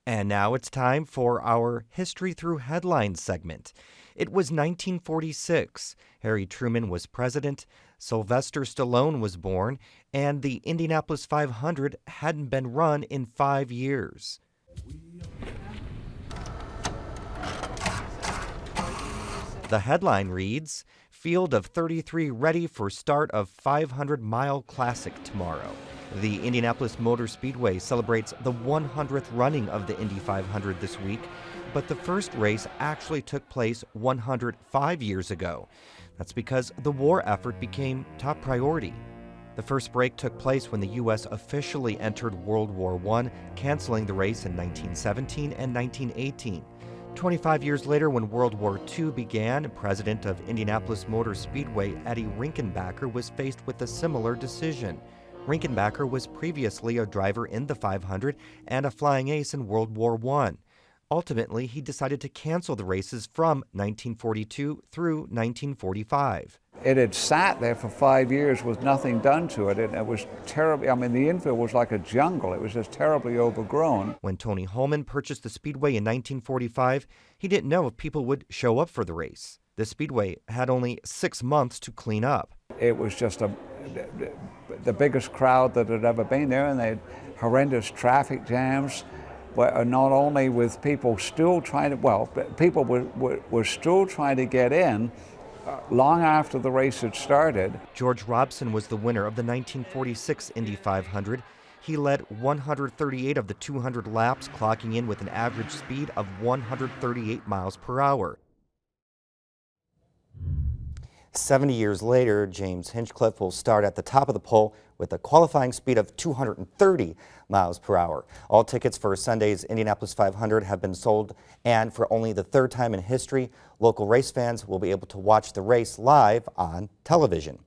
And now it's time for our History Through Headlines segment. It was 1946. Harry Truman was president, Sylvester Stallone was born, and the Indianapolis 500 hadn't been run in 5 years. The headline reads, Field of 33 ready for start of 500-mile classic tomorrow. The Indianapolis Motor Speedway celebrates the 100th running of the Indy 500 this week, but the first race actually took place 105 years ago. That's because the war effort became top priority. The first break took place when the U.S. officially entered World War I, canceling the race in 1917 and 1918. 25 years later, when World War II began, president of Indianapolis Motor Speedway Eddie Rickenbacker was faced with a similar decision. Rickenbacker was previously a driver in the 500 and a flying ace in World War I. Ultimately, he decided to cancel the races from 1942 through 1945. It had sat there for 5 years with nothing done to it, and it was terribly, the infield was like a jungle. It was just terribly overgrown. When Tony Holman purchased the Speedway in 1945, he didn't know if people would show up for the race. The Speedway had only 6 months to clean up. It was just the biggest crowd that had ever been there, and they had horrendous traffic jams. Not only with people still trying to, people were still trying to get in long after the race had started. George Robson was the winner of the 1946 Indy 500. He led 138 of the 200 laps, clocking in with an average speed of 138 miles per hour. 70 years later, James Hinchcliffe will start at the top of the pole with a qualifying speed of 230 miles per hour. All tickets for Sunday's Indianapolis 500 have been sold, and for only the third time in history, local race fans will be able to watch the race live on television.